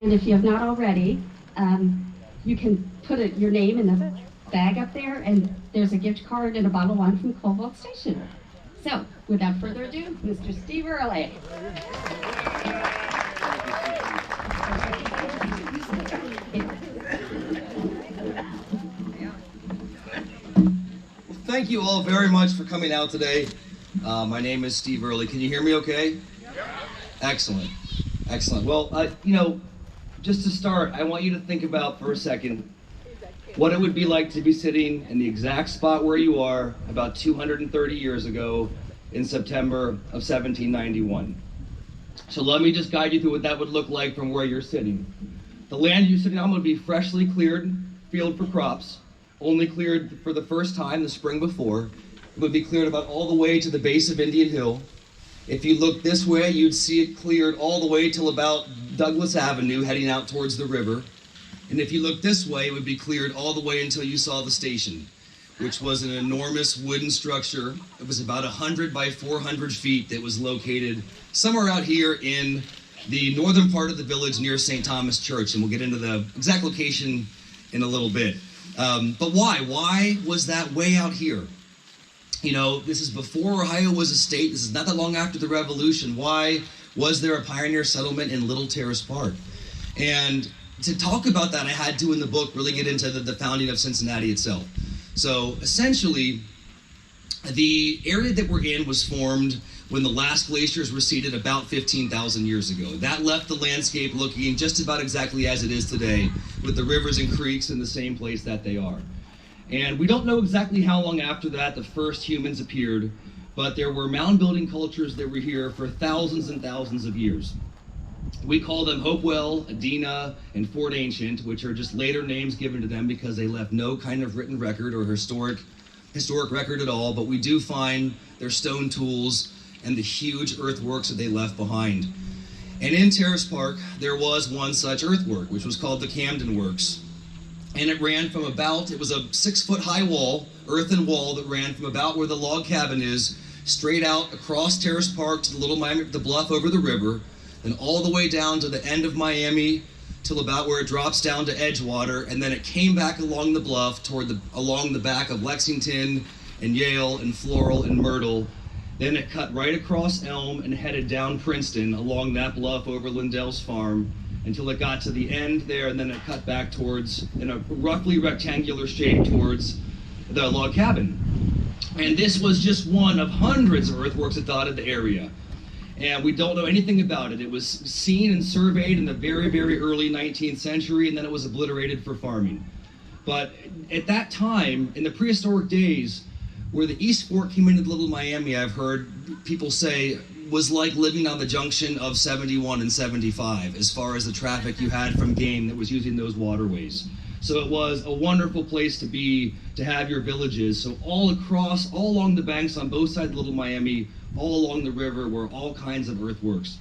And if you have not already, you can put your name in the bag up there, and there's a gift card and a bottle of wine from Covalt Station. So, without further ado, Mr. Steve Early. Thank you all very much for coming out today. My name is Steve Early. Can you hear me okay? Excellent. Excellent. Well, just to start, I want you to think about for a second what it would be like to be sitting in the exact spot where you are about 230 years ago in September of 1791. So let me just guide you through what that would look like from where you're sitting. The land you're sitting on would be freshly cleared field for crops, only cleared for the first time the spring before. It would be cleared about all the way to the base of Indian Hill. If you look this way, you'd see it cleared all the way till about Douglas Avenue, heading out towards the river. And if you look this way, it would be cleared all the way until you saw the station, which was an enormous wooden structure. It was about 100 by 400 feet that was located somewhere out here in the northern part of the village near St. Thomas Church, and we'll get into the exact location in a little bit. But why? Why was that way out here? You know, this is before Ohio was a state. This is not that long after the Revolution. Why was there a pioneer settlement in Little Terrace Park? And to talk about that, I had to, in the book, really get into the founding of Cincinnati itself. So essentially, the area that we're in was formed when the last glaciers receded about 15,000 years ago. That left the landscape looking just about exactly as it is today, with the rivers and creeks in the same place that they are. And we don't know exactly how long after that the first humans appeared, but there were mound building cultures that were here for thousands and thousands of years. We call them Hopewell, Adena, and Fort Ancient, which are just later names given to them because they left no kind of written record or historic record at all, but we do find their stone tools and the huge earthworks that they left behind. And in Terrace Park, there was one such earthwork, which was called the Camden Works. And it ran from about, it was a 6-foot high wall, earthen wall that ran from about where the log cabin is, straight out across Terrace Park to the Little Miami, the bluff over the river, then all the way down to the end of Miami, till about where it drops down to Edgewater, and then it came back along the bluff along the back of Lexington and Yale and Floral and Myrtle. Then it cut right across Elm and headed down Princeton along that bluff over Lindell's farm until it got to the end there, and then it cut back towards, in a roughly rectangular shape, towards the log cabin. And this was just one of hundreds of earthworks that dotted the area. And we don't know anything about it. It was seen and surveyed in the very, very early 19th century, and then it was obliterated for farming. But at that time, in the prehistoric days, where the East Fork came into Little Miami, I've heard people say, was like living on the junction of 71 and 75 as far as the traffic you had from game that was using those waterways. So it was a wonderful place to be, to have your villages. So all along the banks on both sides of Little Miami, all along the river were all kinds of earthworks.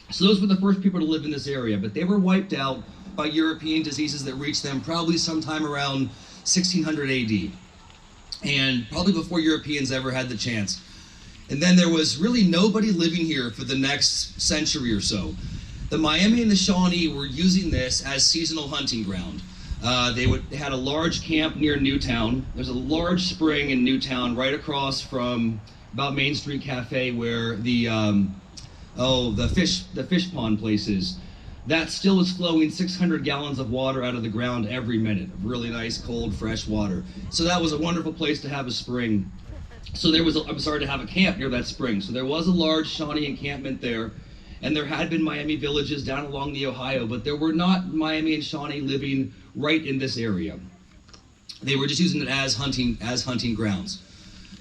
So those were the first people to live in this area, but they were wiped out by European diseases that reached them probably sometime around 1600 AD. And probably before Europeans ever had the chance. And then there was really nobody living here for the next century or so. The Miami and the Shawnee were using this as seasonal hunting ground. They had a large camp near Newtown. There's a large spring in Newtown right across from about Main Street Cafe where the fish pond place is. That still is flowing 600 gallons of water out of the ground every minute. Really nice, cold, fresh water. So that was a wonderful place to have a spring. So there was, to have a camp near that spring. So there was a large Shawnee encampment there, and there had been Miami villages down along the Ohio, but there were not Miami and Shawnee living right in this area. They were just using it as hunting grounds.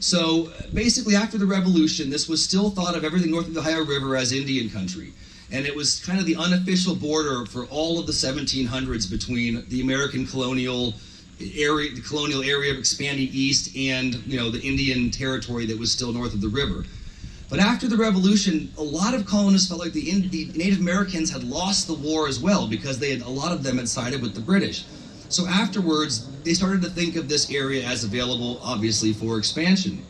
So basically after the Revolution, this was still thought of everything north of the Ohio River as Indian country. And it was kind of the unofficial border for all of the 1700s between the American colonial area expanding east and, the Indian territory that was still north of the river. But after the Revolution, a lot of colonists felt like the Native Americans had lost the war as well because a lot of them had sided with the British. So afterwards, they started to think of this area as available, obviously, for expansion.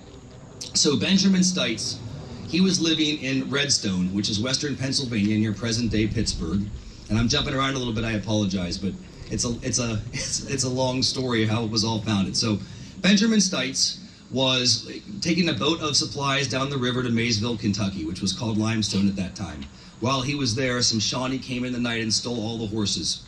So Benjamin Stites, he was living in Redstone, which is western Pennsylvania near present-day Pittsburgh. And I'm jumping around a little bit, I apologize, but it's a long story of how it was all founded. So Benjamin Stites was taking a boat of supplies down the river to Maysville, Kentucky, which was called Limestone at that time. While he was there, some Shawnee came in the night and stole all the horses.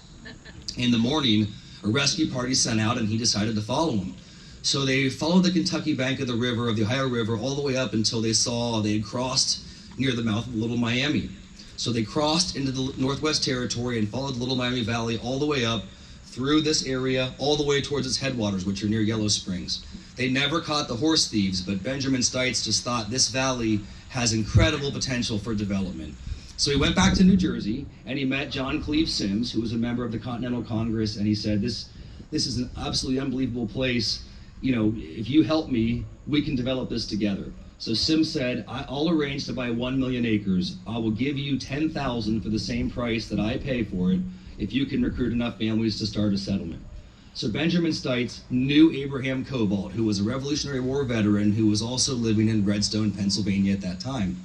In the morning, a rescue party sent out and he decided to follow them. So they followed the Kentucky bank of the river, of the Ohio River, all the way up until they had crossed near the mouth of Little Miami. So they crossed into the Northwest Territory and followed the Little Miami Valley all the way up through this area, all the way towards its headwaters, which are near Yellow Springs. They never caught the horse thieves, but Benjamin Stites just thought this valley has incredible potential for development. So he went back to New Jersey and he met John Cleve Sims, who was a member of the Continental Congress, and he said, this is an absolutely unbelievable place. You know, if you help me, we can develop this together. So Sims said, I'll arrange to buy 1 million acres. I will give you 10,000 for the same price that I pay for it if you can recruit enough families to start a settlement. So Benjamin Stites knew Abraham Covalt, who was a Revolutionary War veteran who was also living in Redstone, Pennsylvania at that time.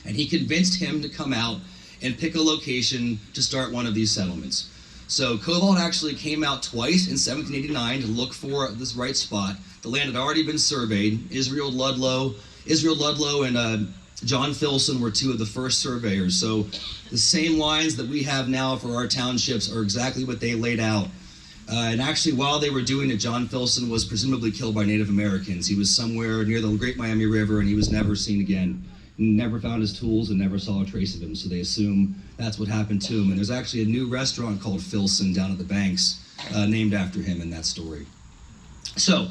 And he convinced him to come out and pick a location to start one of these settlements. So Covalt actually came out twice in 1789 to look for this right spot. The land had already been surveyed. Israel Ludlow and John Filson were two of the first surveyors. So the same lines that we have now for our townships are exactly what they laid out. And actually, while they were doing it, John Filson was presumably killed by Native Americans. He was somewhere near the Great Miami River, and he was never seen again. Never found his tools and never saw a trace of him, so they assume that's what happened to him. And there's actually a new restaurant called Filson down at the banks named after him in that story. So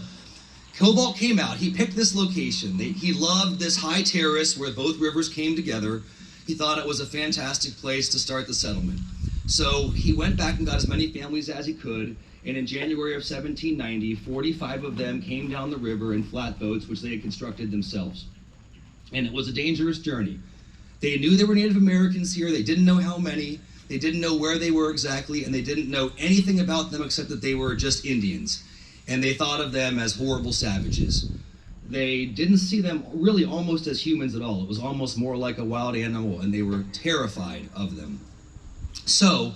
Covalt came out. He picked this location. He loved this high terrace where both rivers came together. He thought it was a fantastic place to start the settlement. So he went back and got as many families as he could, and in January of 1790, 45 of them came down the river in flatboats, which they had constructed themselves. And it was a dangerous journey. They knew there were Native Americans here. They didn't know how many. They didn't know where they were exactly, and they didn't know anything about them except that they were just Indians. And they thought of them as horrible savages. They didn't see them really almost as humans at all. It was almost more like a wild animal, and they were terrified of them. So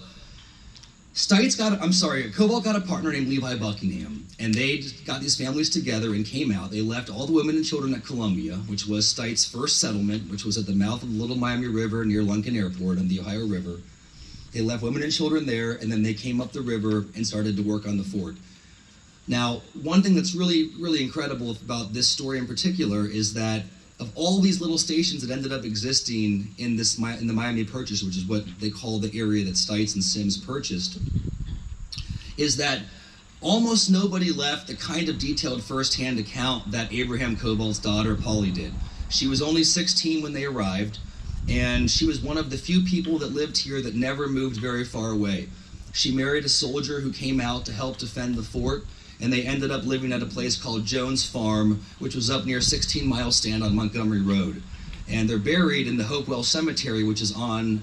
Covalt got a partner named Levi Buckingham, and they got these families together and came out. They left all the women and children at Columbia, which was Stites' first settlement, which was at the mouth of the Little Miami River near Lunken Airport on the Ohio River. They left women and children there, and then they came up the river and started to work on the fort. Now, one thing that's really, really incredible about this story in particular is that of all these little stations that ended up existing in the Miami Purchase, which is what they call the area that Stites and Sims purchased, is that almost nobody left the kind of detailed first-hand account that Abraham Covalt's daughter, Polly, did. She was only 16 when they arrived, and she was one of the few people that lived here that never moved very far away. She married a soldier who came out to help defend the fort, and they ended up living at a place called Jones Farm, which was up near 16 Mile Stand on Montgomery Road. And they're buried in the Hopewell Cemetery, which is on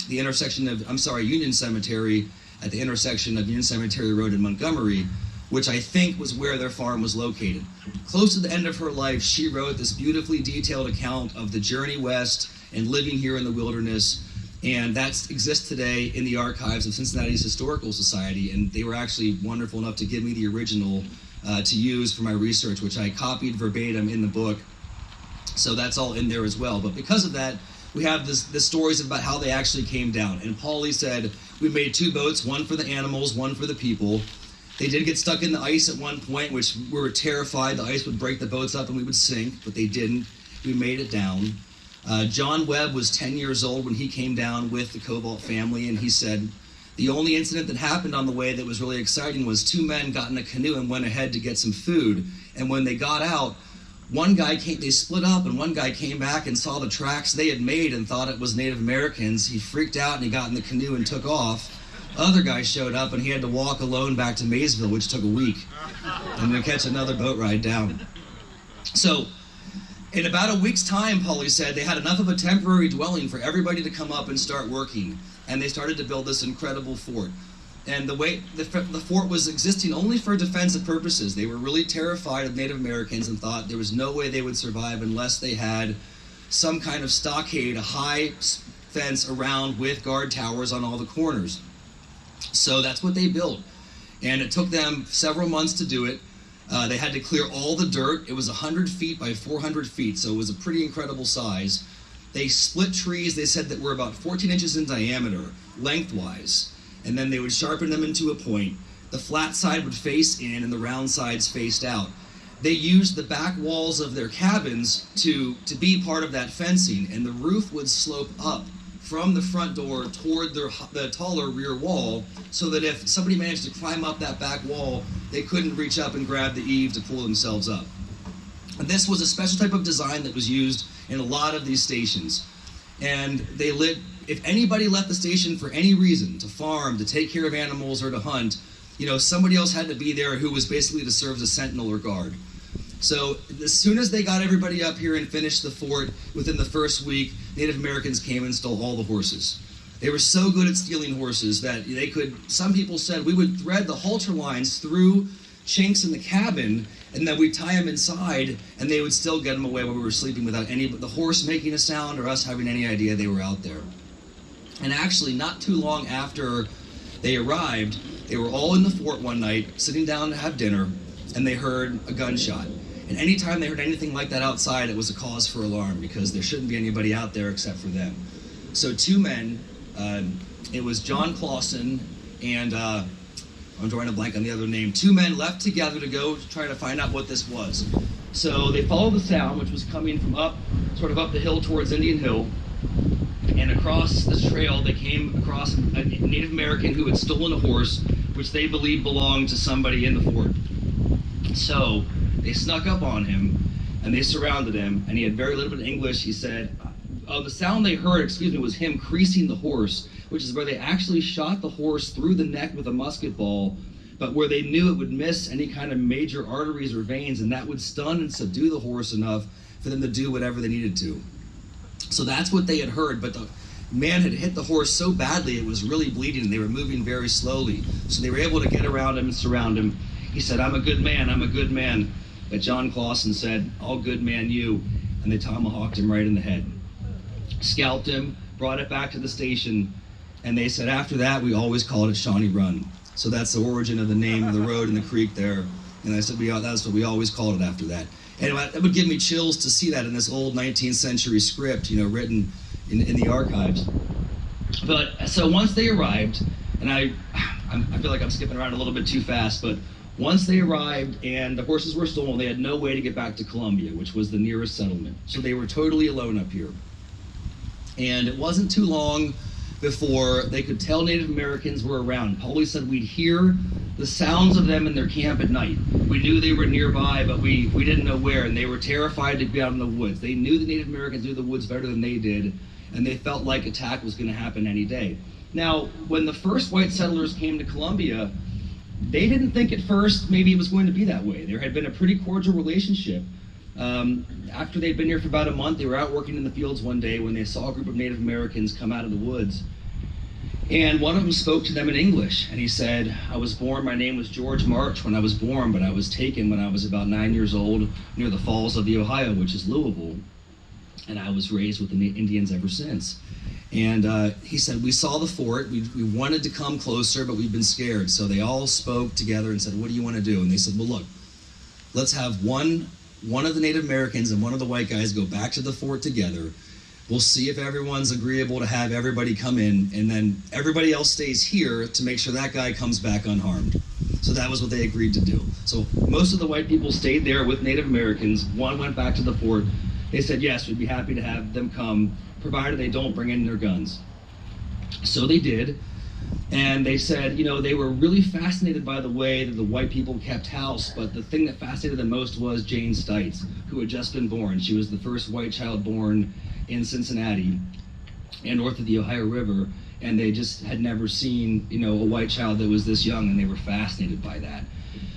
the intersection of, Union Cemetery, at the intersection of Union Cemetery Road in Montgomery, which I think was where their farm was located. Close to the end of her life, she wrote this beautifully detailed account of the journey west and living here in the wilderness. And that exists today in the archives of Cincinnati's Historical Society, and they were actually wonderful enough to give me the original to use for my research, which I copied verbatim in the book. So that's all in there as well. But because of that, we have the stories about how they actually came down. And Paulie said, we made two boats, one for the animals, one for the people. They did get stuck in the ice at one point, which we were terrified the ice would break the boats up and we would sink, but they didn't. We made it down. John Webb was 10 years old when he came down with the Covalt family, and he said the only incident that happened on the way that was really exciting was two men got in a canoe and went ahead to get some food. And when they got out, they split up, and one guy came back and saw the tracks they had made and thought it was Native Americans. He freaked out and he got in the canoe and took off. Other guy showed up and he had to walk alone back to Maysville, which took a week, and then catch another boat ride down. So in about a week's time, Paulie said, they had enough of a temporary dwelling for everybody to come up and start working. And they started to build this incredible fort. And the fort was existing only for defensive purposes. They were really terrified of Native Americans and thought there was no way they would survive unless they had some kind of stockade, a high fence around with guard towers on all the corners. So that's what they built. And it took them several months to do it. They had to clear all the dirt. It was 100 feet by 400 feet, so it was a pretty incredible size. They split trees, they said, that were about 14 inches in diameter, lengthwise, and then they would sharpen them into a point. The flat side would face in and the round sides faced out. They used the back walls of their cabins to be part of that fencing, and the roof would slope up from the front door toward the taller rear wall, so that if somebody managed to climb up that back wall, they couldn't reach up and grab the eave to pull themselves up. And this was a special type of design that was used in a lot of these stations. And they lived, if anybody left the station for any reason, to farm, to take care of animals, or to hunt, somebody else had to be there who was basically to serve as a sentinel or guard. So as soon as they got everybody up here and finished the fort, within the first week, Native Americans came and stole all the horses. They were so good at stealing horses that some people said, we would thread the halter lines through chinks in the cabin, and then we'd tie them inside, and they would still get them away while we were sleeping without the horse making a sound or us having any idea they were out there. And actually, not too long after they arrived, they were all in the fort one night, sitting down to have dinner, and they heard a gunshot. And anytime they heard anything like that outside, it was a cause for alarm, because there shouldn't be anybody out there except for them. So two men, it was John Clausen and I'm drawing a blank on the other name. Two men left together to go try to find out what this was. So they followed the sound, which was coming from up the hill towards Indian Hill. And across this trail, they came across a Native American who had stolen a horse, which they believed belonged to somebody in the fort. So they snuck up on him, and they surrounded him, and he had very little bit of English. He said, the sound they heard, was him creasing the horse, which is where they actually shot the horse through the neck with a musket ball, but where they knew it would miss any kind of major arteries or veins, and that would stun and subdue the horse enough for them to do whatever they needed to. So that's what they had heard, but the man had hit the horse so badly it was really bleeding, and they were moving very slowly. So they were able to get around him and surround him. He said, I'm a good man, I'm a good man. But John Clausen said, all good man you, and they tomahawked him right in the head. Scalped him, brought it back to the station, and they said after that we always called it Shawnee Run. So that's the origin of the name of the road and the creek there. And I said that's what we always called it after that. And it would give me chills to see that in this old 19th century script, written in the archives. But so once they arrived, and I feel like I'm skipping around a little bit too fast, but once they arrived and the horses were stolen, they had no way to get back to Columbia, which was the nearest settlement. So they were totally alone up here. And it wasn't too long before they could tell Native Americans were around. Paulie said we'd hear the sounds of them in their camp at night. We knew they were nearby, but we didn't know where, and they were terrified to be out in the woods. They knew the Native Americans knew the woods better than they did, and they felt like attack was going to happen any day. Now, when the first white settlers came to Columbia, they didn't think at first maybe it was going to be that way. There had been a pretty cordial relationship. After they'd been here for about a month, they were out working in the fields one day when they saw a group of Native Americans come out of the woods. And one of them spoke to them in English, and he said, my name was George March when I was born, but I was taken when I was about 9 years old near the Falls of the Ohio, which is Louisville, and I was raised with the Indians ever since. And he said, we saw the fort, we wanted to come closer, but we've been scared. So they all spoke together and said, what do you want to do? And they said, well, look, let's have one of the Native Americans and one of the white guys go back to the fort together. We'll see if everyone's agreeable to have everybody come in, and then everybody else stays here to make sure that guy comes back unharmed. So that was what they agreed to do. So most of the white people stayed there with Native Americans. One went back to the fort. They said, yes, we'd be happy to have them come, provided they don't bring in their guns. So they did. And they said, they were really fascinated by the way that the white people kept house, but the thing that fascinated them most was Jane Stites, who had just been born. She was the first white child born in Cincinnati and north of the Ohio River, and they just had never seen, a white child that was this young, and they were fascinated by that.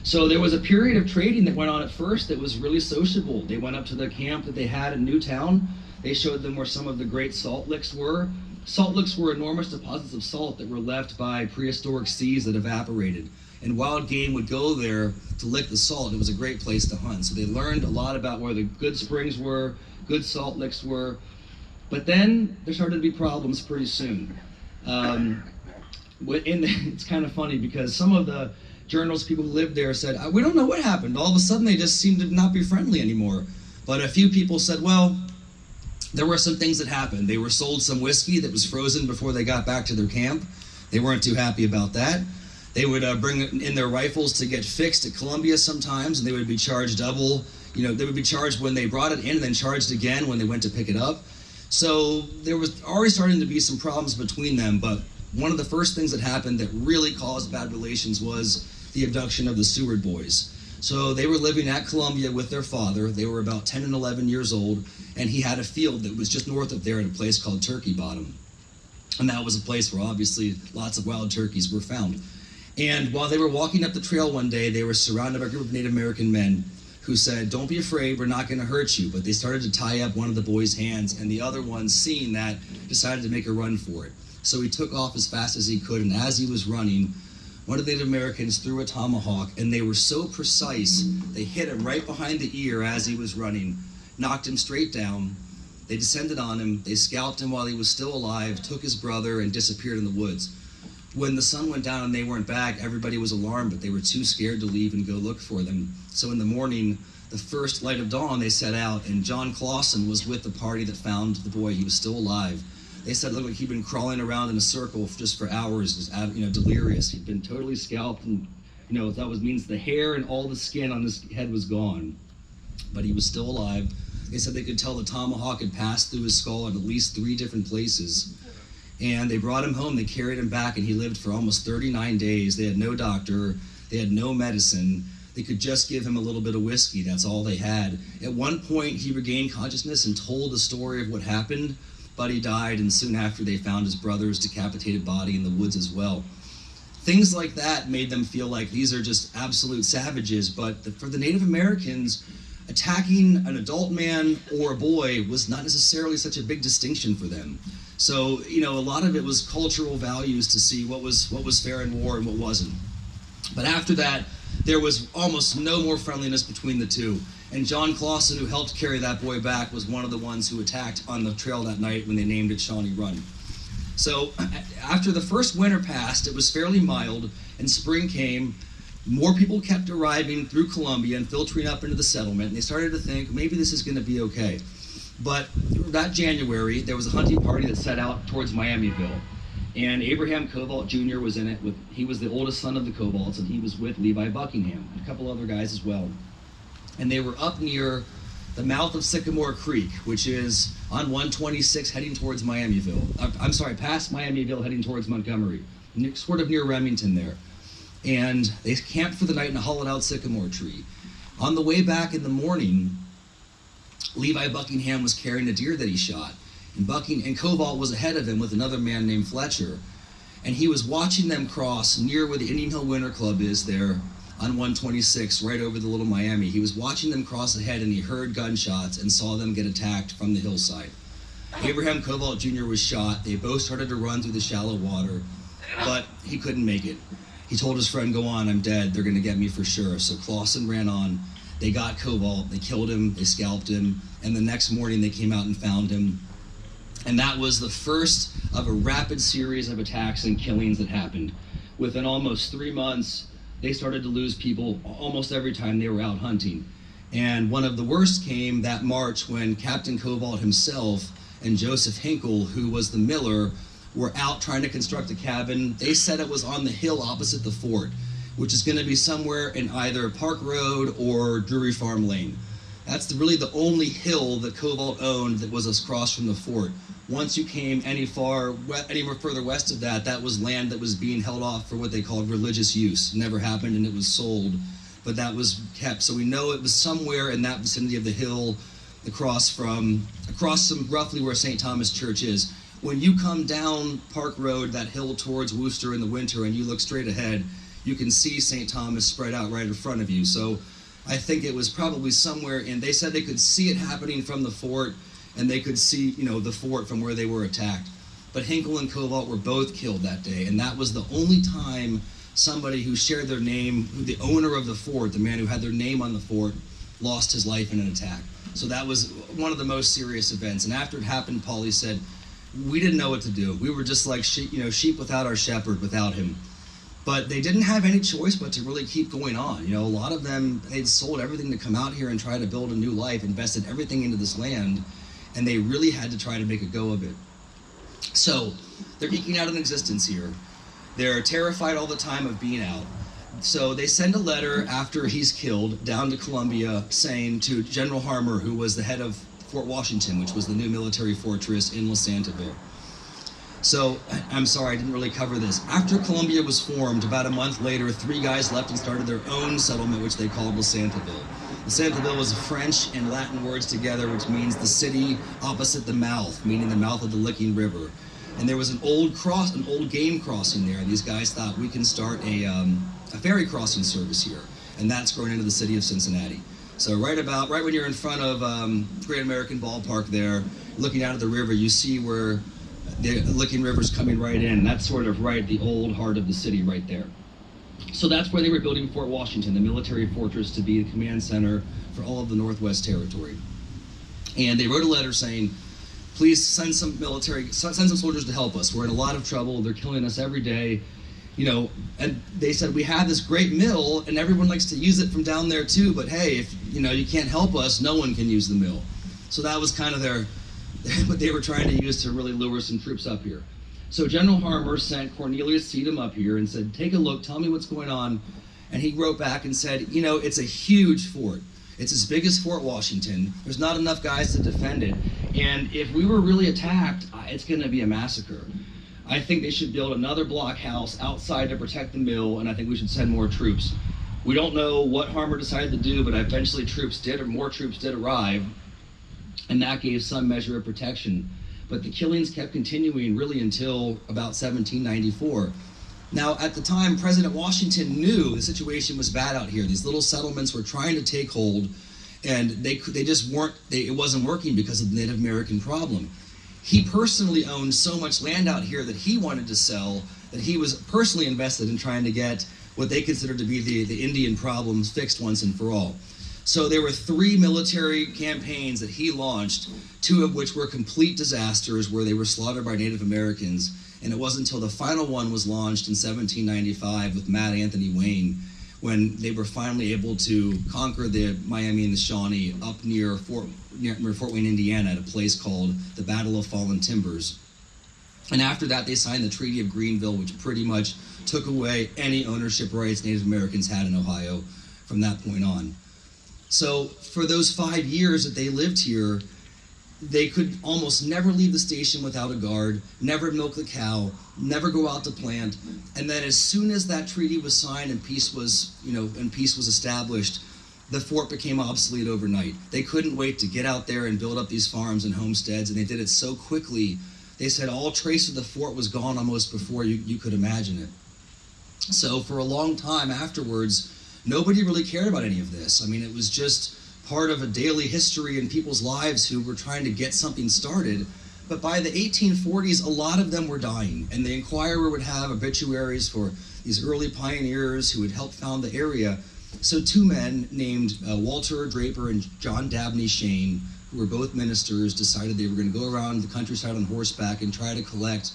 So there was a period of trading that went on at first that was really sociable. They went up to the camp that they had in Newtown. They showed them where some of the great salt licks were. Salt licks were enormous deposits of salt that were left by prehistoric seas that evaporated. And wild game would go there to lick the salt. It was a great place to hunt. So they learned a lot about where the good springs were, good salt licks were. But then there started to be problems pretty soon. It's kind of funny because some of the journalists, people who lived there said, we don't know what happened. All of a sudden they just seemed to not be friendly anymore. But a few people said, well, there were some things that happened. They were sold some whiskey that was frozen before they got back to their camp. They weren't too happy about that. They would bring in their rifles to get fixed at Columbia sometimes, and they would be charged double. They would be charged when they brought it in and then charged again when they went to pick it up. So there was already starting to be some problems between them, but one of the first things that happened that really caused bad relations was the abduction of the Seward boys. So they were living at Columbia with their father. They were about 10 and 11 years old, and he had a field that was just north of there at a place called Turkey Bottom. And that was a place where obviously lots of wild turkeys were found. And while they were walking up the trail one day, they were surrounded by a group of Native American men who said, don't be afraid, we're not going to hurt you. But they started to tie up one of the boy's hands, and the other one, seeing that, decided to make a run for it. So he took off as fast as he could, and as he was running, one of the Native Americans threw a tomahawk, and they were so precise, they hit him right behind the ear as he was running, knocked him straight down. They descended on him, they scalped him while he was still alive, took his brother, and disappeared in the woods. When the sun went down and they weren't back, everybody was alarmed, but they were too scared to leave and go look for them. So in the morning, the first light of dawn, they set out, and John Clausen was with the party that found the boy. He was still alive. They said it looked like he'd been crawling around in a circle just for hours, just delirious. He'd been totally scalped, and that means the hair and all the skin on his head was gone, but he was still alive. They said they could tell the tomahawk had passed through his skull in at least 3 different places. And they brought him home, they carried him back, and he lived for almost 39 days. They had no doctor, they had no medicine. They could just give him a little bit of whiskey, that's all they had. At one point, he regained consciousness and told the story of what happened, but he died, and soon after they found his brother's decapitated body in the woods as well. Things like that made them feel like these are just absolute savages, but for the Native Americans, attacking an adult man or a boy was not necessarily such a big distinction for them. So, a lot of it was cultural values to see what was fair in war and what wasn't. But after that, there was almost no more friendliness between the two. And John Clausen, who helped carry that boy back, was one of the ones who attacked on the trail that night when they named it Shawnee Run. So after the first winter passed, it was fairly mild, and spring came. More people kept arriving through Columbia and filtering up into the settlement, and they started to think, maybe this is going to be okay. But that January, there was a hunting party that set out towards Miamiville. And Abraham Covalt Jr. was in it. He was the oldest son of the Covalts, and he was with Levi Buckingham, and a couple other guys as well. And they were up near the mouth of Sycamore Creek, which is on 126 heading towards Miamiville. Past Miamiville heading towards Montgomery, sort of near Remington there. And they camped for the night in a hollowed-out sycamore tree. On the way back in the morning, Levi Buckingham was carrying a deer that he shot, and Covalt was ahead of him with another man named Fletcher, and he was watching them cross near where the Indian Hill Winter Club is there on 126, right over the Little Miami. He was watching them cross ahead, and he heard gunshots and saw them get attacked from the hillside. Abraham Covalt Jr. was shot. They both started to run through the shallow water, but he couldn't make it. He told his friend, go on, I'm dead, they're going to get me for sure. So Clausen ran on. They got Covalt, they killed him, they scalped him, and the next morning they came out and found him. And that was the first of a rapid series of attacks and killings that happened. Within almost 3 months, they started to lose people almost every time they were out hunting. And one of the worst came that March when Captain Covalt himself and Joseph Hinkle, who was the miller, were out trying to construct a cabin. They said it was on the hill opposite the fort, which is going to be somewhere in either Park Road or Drury Farm Lane. That's really the only hill that Covalt owned that was across from the fort. Once you came any more further west of that, that was land that was being held off for what they called religious use. It never happened, and it was sold, but that was kept. So we know it was somewhere in that vicinity of the hill, across from roughly where St. Thomas Church is. When you come down Park Road, that hill towards Worcester in the winter, and you look straight ahead, you can see St. Thomas spread out right in front of you. So I think it was probably somewhere, and they said they could see it happening from the fort, and they could see, the fort from where they were attacked. But Hinkle and Covalt were both killed that day, and that was the only time somebody who shared their name, the owner of the fort, the man who had their name on the fort, lost his life in an attack. So that was one of the most serious events. And after it happened, Paulie said, we didn't know what to do. We were just like sheep without our shepherd, without him. But they didn't have any choice but to really keep going on. A lot of them, they'd sold everything to come out here and try to build a new life, invested everything into this land, and they really had to try to make a go of it. So they're eking out an existence here. They're terrified all the time of being out. So they send a letter after he's killed down to Columbia saying to General Harmer, who was the head of Fort Washington, which was the new military fortress in LaSantaville. So, I'm sorry, I didn't really cover this. After Columbia was formed, about a month later, 3 guys left and started their own settlement, which they called LaSantaville. LaSantaville was French and Latin words together, which means the city opposite the mouth, meaning the mouth of the Licking River. And there was an old game crossing there, and these guys thought we can start a ferry crossing service here, and that's grown into the city of Cincinnati. So right when you're in front of Great American Ballpark there, looking out of the river, you see where the Licking River's coming right in. That's sort of right at the old heart of the city right there. So that's where they were building Fort Washington, the military fortress, to be the command center for all of the Northwest Territory. And they wrote a letter saying, please send some soldiers to help us. We're in a lot of trouble. They're killing us every day. And they said, we have this great mill and everyone likes to use it from down there too, but hey, if you can't help us, no one can use the mill. So that was kind of what they were trying to use to really lure some troops up here. So General Harmer sent Cornelius Sedum up here and said, take a look, tell me what's going on. And he wrote back and said, it's a huge fort. It's as big as Fort Washington. There's not enough guys to defend it. And if we were really attacked, it's going to be a massacre. I think they should build another blockhouse outside to protect the mill, and I think we should send more troops. We don't know what Harmer decided to do, but eventually more troops did arrive, and that gave some measure of protection. But the killings kept continuing really until about 1794. Now, at the time, President Washington knew the situation was bad out here. These little settlements were trying to take hold, and it wasn't working because of the Native American problem. He personally owned so much land out here that he wanted to sell, that he was personally invested in trying to get what they considered to be the Indian problems fixed once and for all. So there were 3 military campaigns that he launched, 2 of which were complete disasters where they were slaughtered by Native Americans. And it wasn't until the final one was launched in 1795 with Mad Anthony Wayne when they were finally able to conquer the Miami and the Shawnee up near Fort Wayne, Indiana, at a place called the Battle of Fallen Timbers. And after that, they signed the Treaty of Greenville, which pretty much took away any ownership rights Native Americans had in Ohio from that point on. So for those 5 years that they lived here, they could almost never leave the station without a guard, never milk the cow, never go out to plant. And then as soon as that treaty was signed and peace was established, the fort became obsolete overnight. They couldn't wait to get out there and build up these farms and homesteads, and they did it so quickly. They said all trace of the fort was gone almost before you could imagine it. So for a long time afterwards, nobody really cared about any of this. I mean, it was just part of a daily history in people's lives who were trying to get something started. But by the 1840s, a lot of them were dying, and the Enquirer would have obituaries for these early pioneers who had helped found the area. So 2 men named Walter Draper and John Dabney Shane, who were both ministers, decided they were going to go around the countryside on horseback and try to collect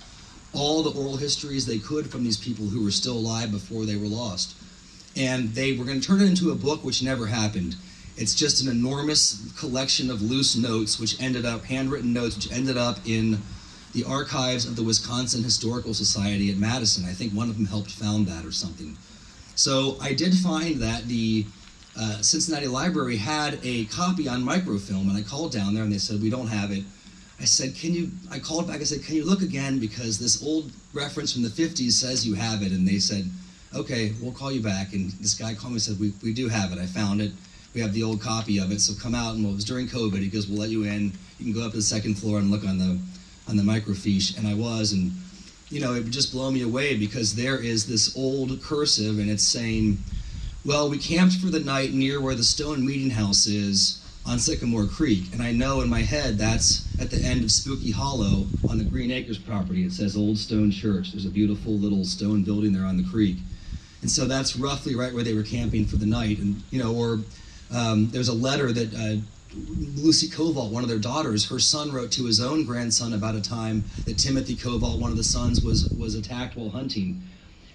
all the oral histories they could from these people who were still alive before they were lost. And they were going to turn it into a book, which never happened. It's just an enormous collection of loose notes, handwritten notes, which ended up in the archives of the Wisconsin Historical Society at Madison. I think one of them helped found that or something. So I did find that the Cincinnati Library had a copy on microfilm, and I called down there and they said, we don't have it. I said, I called back, I said, can you look again, because this old reference from the 50s says you have it. And they said, okay, we'll call you back. And this guy called me and said, we do have it, I found it. We have the old copy of it, so come out. And it was during COVID. He goes, we'll let you in. You can go up to the 2nd floor and look on the microfiche. And I was, and it would just blow me away, because there is this old cursive, and it's saying, well, we camped for the night near where the stone meeting house is on Sycamore Creek. And I know in my head that's at the end of Spooky Hollow on the Green Acres property. It says Old Stone Church. There's a beautiful little stone building there on the creek. And so that's roughly right where they were camping for the night. And, or There's a letter that Lucy Covalt, one of their daughters, her son wrote to his own grandson about a time that Timothy Covalt, one of the sons, was attacked while hunting.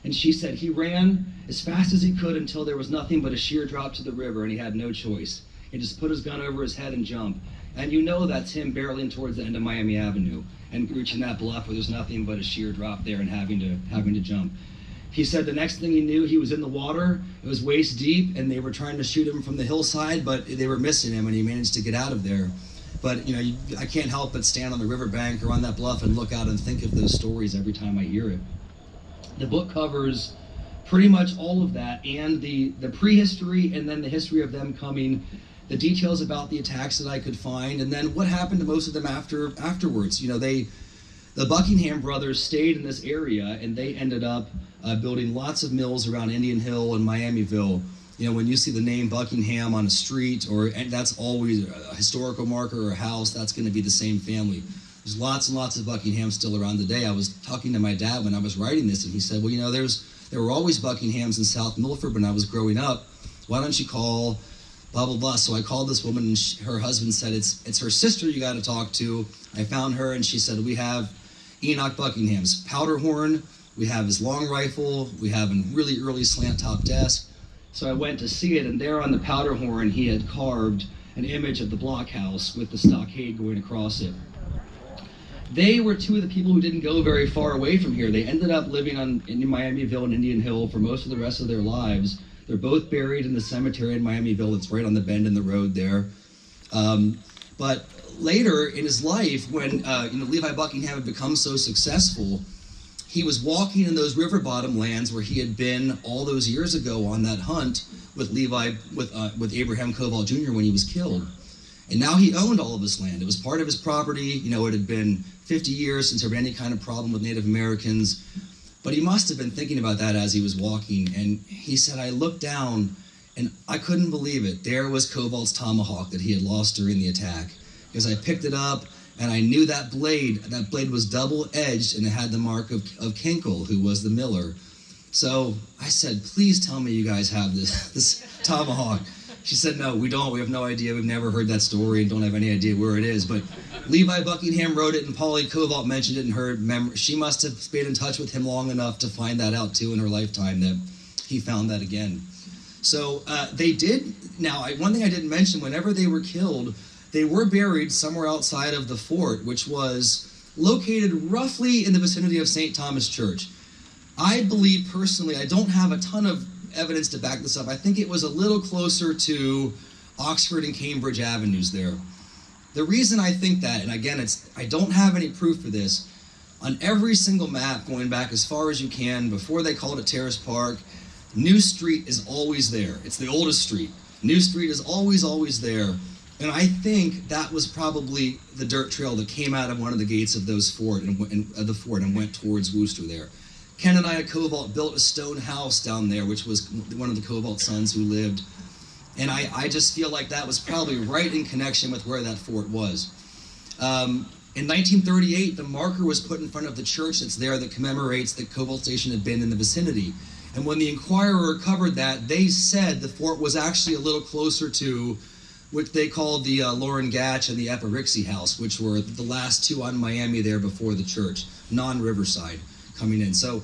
And she said he ran as fast as he could until there was nothing but a sheer drop to the river, and he had no choice. He just put his gun over his head and jumped. And you know that's him barreling towards the end of Miami Avenue and reaching that bluff where there's nothing but a sheer drop there and having to jump. He said the next thing he knew, he was in the water. It was waist deep, and they were trying to shoot him from the hillside, but they were missing him, and he managed to get out of there. But you know, I can't help but stand on the riverbank or on that bluff and look out and think of those stories every time I hear it. The book covers pretty much all of that, and the prehistory, and then the history of them coming, the details about the attacks that I could find, and then what happened to most of them afterwards. You know, the Buckingham brothers stayed in this area, and they ended up building lots of mills around Indian Hill and Miamiville. You know, when you see the name Buckingham on a street, and that's always a historical marker or a house, that's going to be the same family. There's lots and lots of Buckingham still around today. I was talking to my dad when I was writing this, and he said, well, you know, there were always Buckinghams in South Milford when I was growing up. Why don't you call blah, blah, blah. So I called this woman, and her husband said, it's her sister you got to talk to. I found her, and she said, we have Enoch Buckingham's powder horn, we have his long rifle, we have a really early slant-top desk. So I went to see it, and there on the powder horn, he had carved an image of the blockhouse with the stockade going across it. They were two of the people who didn't go very far away from here. They ended up living in Miamiville and Indian Hill for most of the rest of their lives. They're both buried in the cemetery in Miamiville. It's right on the bend in the road there. But later in his life, when Levi Buckingham had become so successful, he was walking in those river bottom lands where he had been all those years ago on that hunt with Abraham Covalt Jr. when he was killed. And now he owned all of this land. It was part of his property. You know, it had been 50 years since there had been any kind of problem with Native Americans. But he must have been thinking about that as he was walking. And he said, I looked down and I couldn't believe it. There was Covalt's tomahawk that he had lost during the attack. Because I picked it up and I knew that blade was double-edged, and it had the mark of Kinkle, who was the miller. So I said, please tell me you guys have this tomahawk. She said, no, we don't. We have no idea. We've never heard that story and don't have any idea where it is. But Levi Buckingham wrote it, and Polly Covalt mentioned it in her memory. She must have stayed in touch with him long enough to find that out, too, in her lifetime, that he found that again. So they did. Now, one thing I didn't mention, whenever they were killed, they were buried somewhere outside of the fort, which was located roughly in the vicinity of St. Thomas Church. I believe personally, I don't have a ton of evidence to back this up. I think it was a little closer to Oxford and Cambridge Avenues there. The reason I think that, and again, I don't have any proof for this, on every single map going back as far as you can, before they called it Terrace Park, New Street is always there. It's the oldest street. New Street is always there. And I think that was probably the dirt trail that came out of one of the gates of the fort and went towards Worcester there. Ken and I Covalt built a stone house down there, which was one of the Covalt sons who lived. And I just feel like that was probably right in connection with where that fort was. In 1938, the marker was put in front of the church that's there that commemorates that Covalt Station had been in the vicinity. And when the Inquirer covered that, they said the fort was actually a little closer to what they called the Lauren Gatch and the Eparixi House, which were the last two on Miami there before the church, non-Riverside coming in. So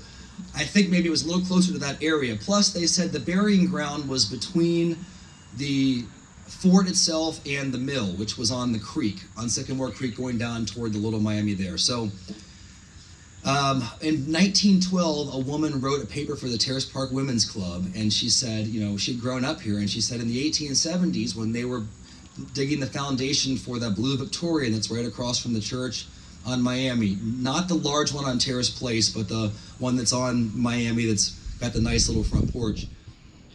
I think maybe it was a little closer to that area. Plus, they said the burying ground was between the fort itself and the mill, which was on the creek, on Sycamore Creek, going down toward the Little Miami there. So in 1912, a woman wrote a paper for the Terrace Park Women's Club, and she said, you know, she'd grown up here, and she said in the 1870s, when they were digging the foundation for that blue Victorian that's right across from the church on Miami, not the large one on Terrace Place, but the one that's on Miami that's got the nice little front porch.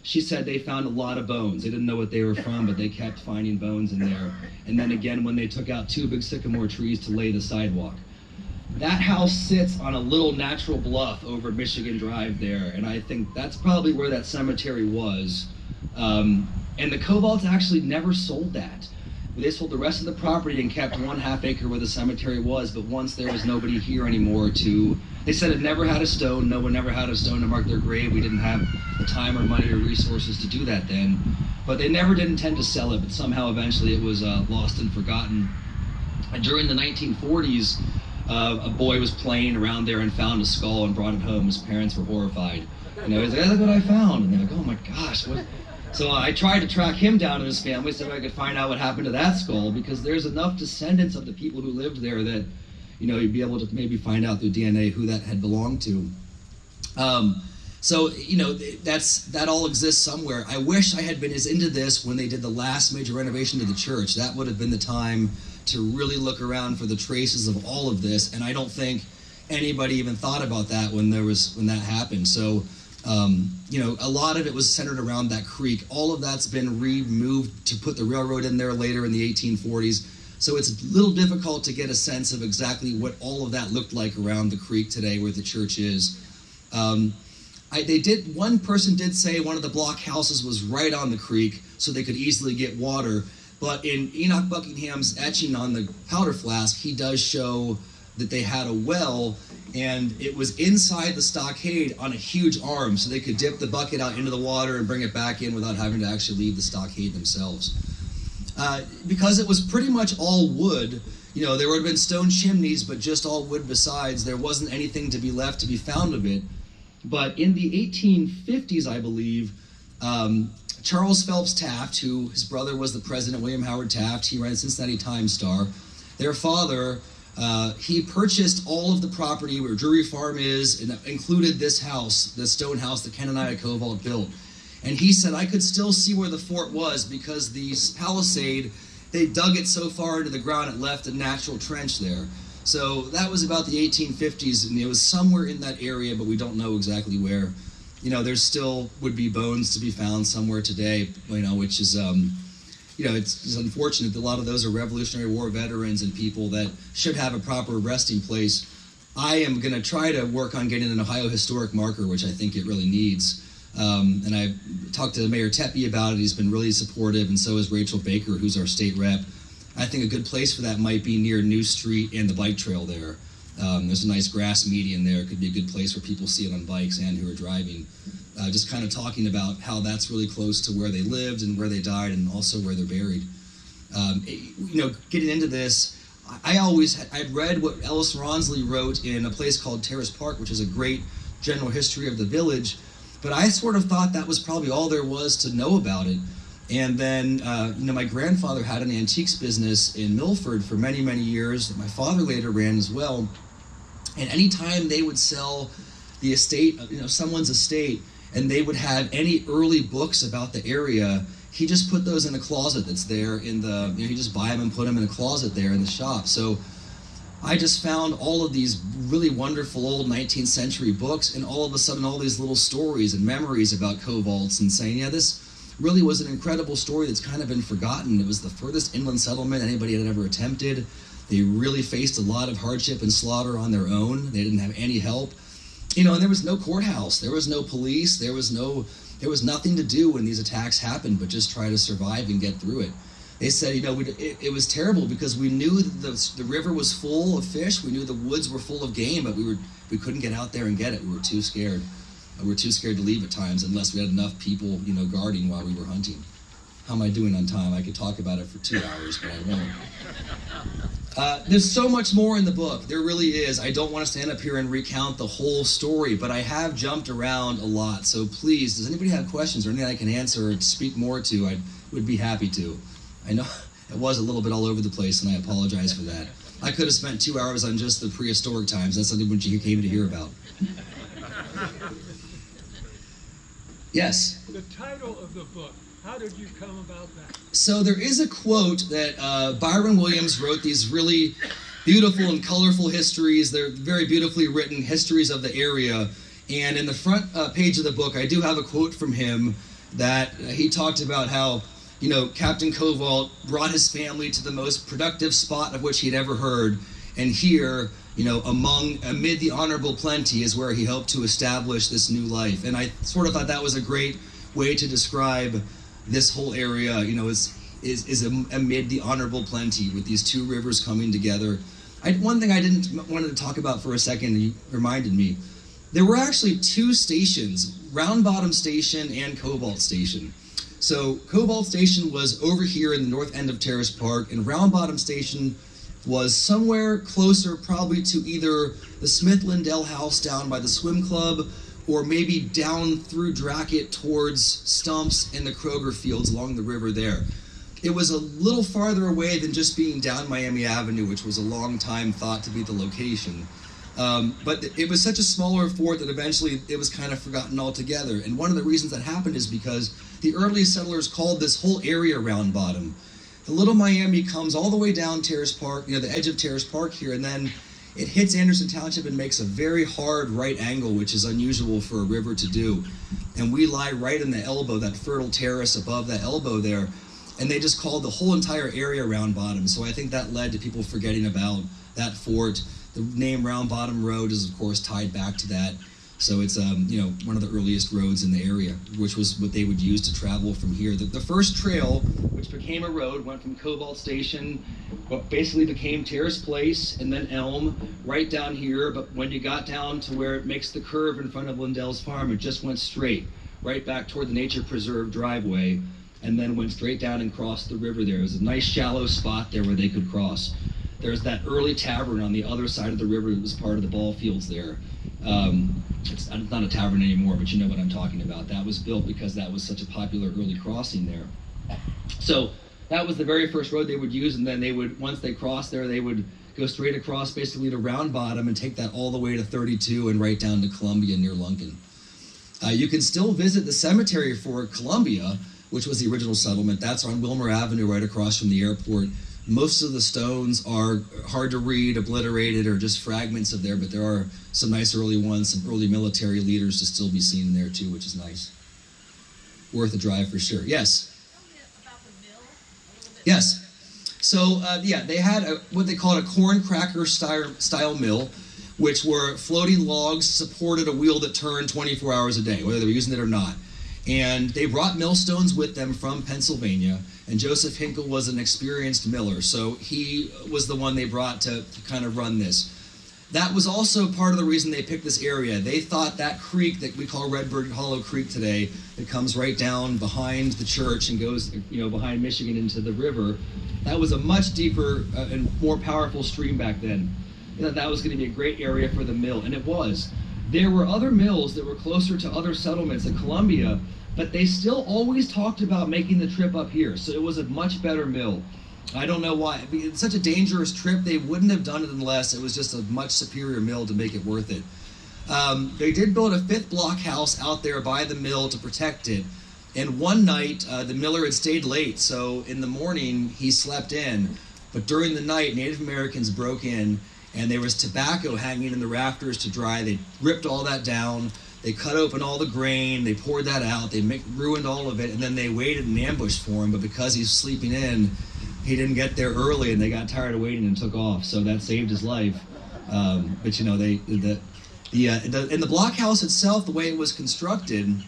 She said they found a lot of bones. They didn't know what they were from, but they kept finding bones in there. And then again, when they took out two big sycamore trees to lay the sidewalk. That house sits on a little natural bluff over Michigan Drive there, and I think that's probably where that cemetery was. And the Covalts actually never sold that. They sold the rest of the property and kept 1/2 acre where the cemetery was, but once there was nobody here anymore to They said it never had a stone. No one never had a stone to mark their grave. We didn't have the time or money or resources to do that then. But they never did intend to sell it, but somehow eventually it was lost and forgotten. And during the 1940s, a boy was playing around there and found a skull and brought it home. His parents were horrified. He's like, look what I found. And they're like, oh my gosh, what? So I tried to track him down and his family so I could find out what happened to that skull, because there's enough descendants of the people who lived there that, you'd be able to maybe find out through DNA who that had belonged to. So that all exists somewhere. I wish I had been as into this when they did the last major renovation to the church. That would have been the time to really look around for the traces of all of this, and I don't think anybody even thought about that when that happened. So a lot of it was centered around that creek. All of that's been removed to put the railroad in there later in the 1840s. So it's a little difficult to get a sense of exactly what all of that looked like around the creek today where the church is. One person did say one of the block houses was right on the creek so they could easily get water. But in Enoch Buckingham's etching on the powder flask, he does show that they had a well, and it was inside the stockade on a huge arm, so they could dip the bucket out into the water and bring it back in without having to actually leave the stockade themselves. Because it was pretty much all wood, there would have been stone chimneys, but just all wood besides. There wasn't anything to be left to be found of it. But in the 1850s, I believe, Charles Phelps Taft, who his brother was the president, William Howard Taft, he ran the Cincinnati Times-Star. Their father, he purchased all of the property where Drury Farm is, and included this house, the stone house that Ken and I at Covalt built. And he said, I could still see where the fort was because the palisade, they dug it so far into the ground it left a natural trench there. So that was about the 1850s, and it was somewhere in that area, but we don't know exactly where. There still would be bones to be found somewhere today, which is, it's unfortunate that a lot of those are Revolutionary War veterans and people that should have a proper resting place. I am going to try to work on getting an Ohio historic marker, which I think it really needs. And I talked to Mayor Tepe about it. He's been really supportive, and so is Rachel Baker, who's our state rep. I think a good place for that might be near New Street and the bike trail there. There's a nice grass median there. It could be a good place where people see it on bikes and who are driving. Just kind of talking about how that's really close to where they lived and where they died, and also where they're buried. Getting into this, I'd read what Ellis Ronsley wrote in a place called Terrace Park, which is a great general history of the village, but I sort of thought that was probably all there was to know about it. And then, my grandfather had an antiques business in Milford for many, many years that my father later ran as well. And anytime they would sell the estate, someone's estate, and they would have any early books about the area, he just put those in a closet that's there in the, he just buy them and put them in a closet there in the shop. So I just found all of these really wonderful old 19th century books, and all of a sudden all these little stories and memories about Covalts, and saying, this really was an incredible story that's kind of been forgotten. It was the furthest inland settlement anybody had ever attempted. They really faced a lot of hardship and slaughter on their own. They didn't have any help. And there was no courthouse, there was no police, there was nothing to do when these attacks happened but just try to survive and get through it. They said, it was terrible because we knew that the river was full of fish, we knew the woods were full of game, but we couldn't get out there and get it. We were too scared. We were too scared to leave at times unless we had enough people, guarding while we were hunting. How am I doing on time? I could talk about it for 2 hours, but I won't. There's so much more in the book. There really is. I don't want to stand up here and recount the whole story, but I have jumped around a lot. So please, does anybody have questions or anything I can answer or speak more to? I would be happy to. I know it was a little bit all over the place, and I apologize for that. I could have spent 2 hours on just the prehistoric times. That's something you came to hear about. Yes? The title of the book, how did you come about that? So there is a quote that Byron Williams wrote, these really beautiful and colorful histories. They're very beautifully written histories of the area. And in the front page of the book, I do have a quote from him that he talked about how, Captain Covalt brought his family to the most productive spot of which he'd ever heard. And here, amid the honorable plenty is where he hoped to establish this new life. And I sort of thought that was a great way to describe this whole area, is amid the honorable plenty with these two rivers coming together. One thing I didn't wanted to talk about for a second, you reminded me. There were actually two stations, Round Bottom Station and Covalt Station. So Covalt Station was over here in the north end of Terrace Park, and Round Bottom Station was somewhere closer probably to either the Smith Lindell house down by the swim club, or maybe down through Drackett towards Stumps and the Kroger fields along the river there. It was a little farther away than just being down Miami Avenue, which was a long time thought to be the location. But it was such a smaller fort that eventually it was kind of forgotten altogether. And one of the reasons that happened is because the earliest settlers called this whole area Round Bottom. The Little Miami comes all the way down Terrace Park, the edge of Terrace Park here, and then it hits Anderson Township and makes a very hard right angle, which is unusual for a river to do. And we lie right in the elbow, that fertile terrace above that elbow there. And they just called the whole entire area Round Bottom. So I think that led to people forgetting about that fort. The name Round Bottom Road is, of course, tied back to that. So it's one of the earliest roads in the area, which was what they would use to travel from here. The first trail, which became a road, went from Covalt Station, what basically became Terrace Place, and then Elm, right down here. But when you got down to where it makes the curve in front of Lindell's farm, it just went straight, right back toward the Nature Preserve driveway, and then went straight down and crossed the river there. It was a nice shallow spot there where they could cross. There's that early tavern on the other side of the river that was part of the ball fields there. It's not a tavern anymore, but you know what I'm talking about. That was built because that was such a popular early crossing there. So that was the very first road they would use, and then they would, once they crossed there, they would go straight across basically to Round Bottom and take that all the way to 32 and right down to Columbia near Lunkin. You can still visit the cemetery for Columbia, which was the original settlement. That's on Wilmer Avenue right across from the airport. Most of the stones are hard to read, obliterated, or just fragments of there, but there are some nice early ones, some early military leaders to still be seen in there too, which is nice. Worth a drive for sure. Yes? Tell me about the mill a little bit. Yes. So, they had what they called a corn cracker style mill, which were floating logs supported a wheel that turned 24 hours a day, whether they were using it or not. And they brought millstones with them from Pennsylvania, and Joseph Hinkle was an experienced miller, so he was the one they brought to kind of run this. That was also part of the reason they picked this area. They thought that creek that we call Redbird Hollow Creek today, that comes right down behind the church and goes, behind Michigan into the river, that was a much deeper and more powerful stream back then. That was going to be a great area for the mill, and it was. There were other mills that were closer to other settlements in Columbia, but they still always talked about making the trip up here, so it was a much better mill. I don't know why. It's such a dangerous trip, they wouldn't have done it unless it was just a much superior mill to make it worth it. They did build a 5th blockhouse out there by the mill to protect it, and one night the miller had stayed late, so in the morning he slept in, but during the night Native Americans broke in, and there was tobacco hanging in the rafters to dry. They ripped all that down. They cut open all the grain. They poured that out. They ruined all of it, and then they waited in ambush for him. But because he's sleeping in, he didn't get there early, and they got tired of waiting and took off. So that saved his life. But in the blockhouse itself, the way it was constructed,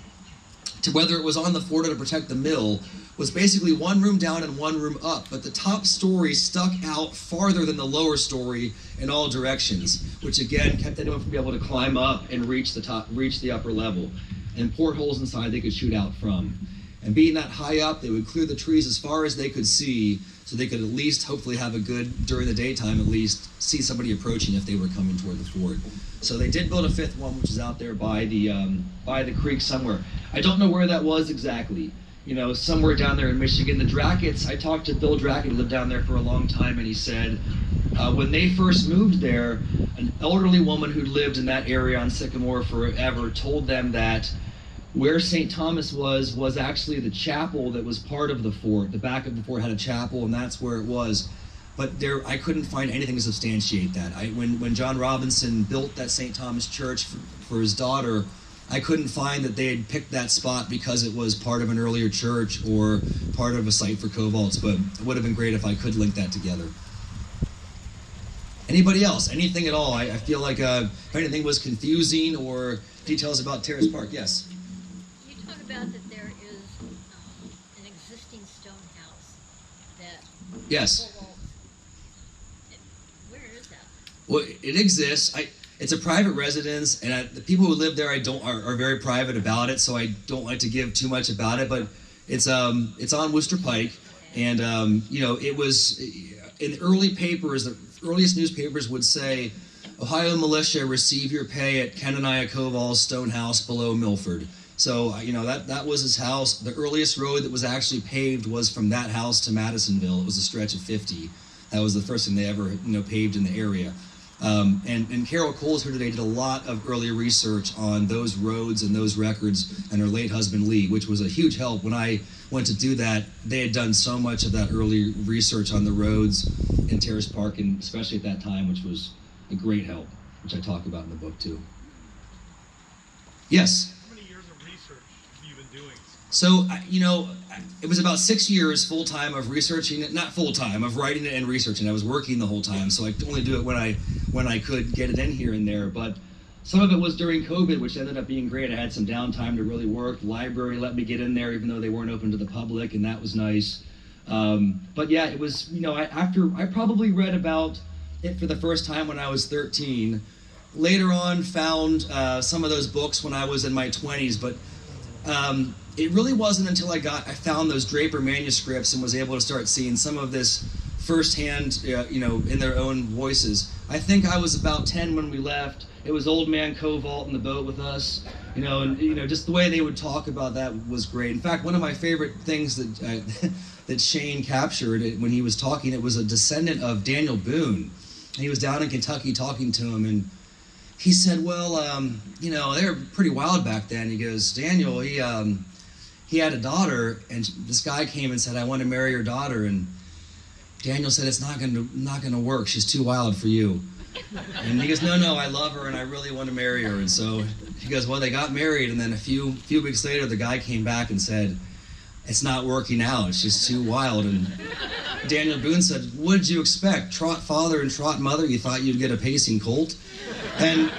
to whether it was on the fort or to protect the mill, was basically one room down and one room up, but the top story stuck out farther than the lower story in all directions, which again kept anyone from being able to climb up and reach the upper level, and portholes inside they could shoot out from. And being that high up, they would clear the trees as far as they could see, so they could at least hopefully have a good, during the daytime at least, see somebody approaching if they were coming toward the fort. So they did build a 5th one, which is out there by the creek somewhere. I don't know where that was exactly. Somewhere down there in Michigan. The Dracketts, I talked to Bill Drackett, who lived down there for a long time, and he said when they first moved there, an elderly woman who lived in that area on Sycamore forever told them that where St. Thomas was actually the chapel that was part of the fort. The back of the fort had a chapel, and that's where it was. But I couldn't find anything to substantiate that. When John Robinson built that St. Thomas Church for his daughter, I couldn't find that they had picked that spot because it was part of an earlier church or part of a site for Covalts, but it would have been great if I could link that together. Anybody else? Anything at all? I feel like if anything was confusing or details about Terrace Park, yes? You talk about that there is an existing stone house that... Yes. Where is that? Well, it exists. It's a private residence, and the people who live there are very private about it, so I don't like to give too much about it. But it's on Worcester Pike, and it was in the early papers. The earliest newspapers would say, "Ohio militia, receive your pay at Kenaniah Covalt's stone house below Milford." So that was his house. The earliest road that was actually paved was from that house to Madisonville. It was a stretch of 50. That was the first thing they ever paved in the area. And Carol Coles here today did a lot of early research on those roads and those records, and her late husband Lee, which was a huge help. When I went to do that, they had done so much of that early research on the roads in Terrace Park, and especially at that time, which was a great help, which I talk about in the book too. Yes? How many years of research have you been doing? So, it was about 6 years full-time of researching it, not full-time, of writing it and researching. I was working the whole time, so I could only do it when I could get it in here and there. But some of it was during COVID, which ended up being great. I had some downtime to really work. The library let me get in there, even though they weren't open to the public, and that was nice. But yeah, it was, after I probably read about it for the first time when I was 13. Later on, found some of those books when I was in my 20s, but it really wasn't until I found those Draper manuscripts and was able to start seeing some of this firsthand, in their own voices. I think I was about 10 when we left. It was old man Covalt in the boat with us, and just the way they would talk about that was great. In fact, one of my favorite things that that Shane captured when he was talking, it was a descendant of Daniel Boone. And he was down in Kentucky talking to him, and he said, well, they were pretty wild back then. He goes, Daniel, he had a daughter, and this guy came and said, I want to marry your daughter. And Daniel said, it's not going to work. She's too wild for you. And he goes, no, I love her, and I really want to marry her. And so he goes, well, they got married, and then a few weeks later, the guy came back and said, it's not working out. She's too wild. And Daniel Boone said, what did you expect? Trot father and trot mother? You thought you'd get a pacing colt? And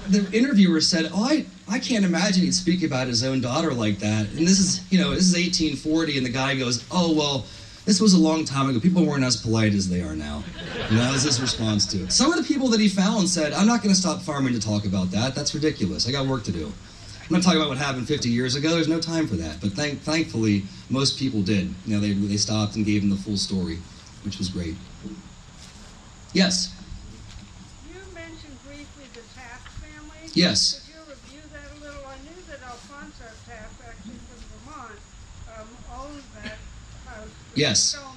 the interviewer said, I can't imagine he'd speak about his own daughter like that. And this is 1840, and the guy goes, oh, well, this was a long time ago. People weren't as polite as they are now. And that was his response to it. Some of the people that he found said, I'm not going to stop farming to talk about that. That's ridiculous. I got work to do. I'm not talking about what happened 50 years ago. There's no time for that. But thankfully, most people did. They stopped and gave him the full story, which was great. Yes? You mentioned briefly the Taft family. Yes. Could you review that a little? I knew that Alphonso Taft, actually from Vermont, owned that house. Yes. Stone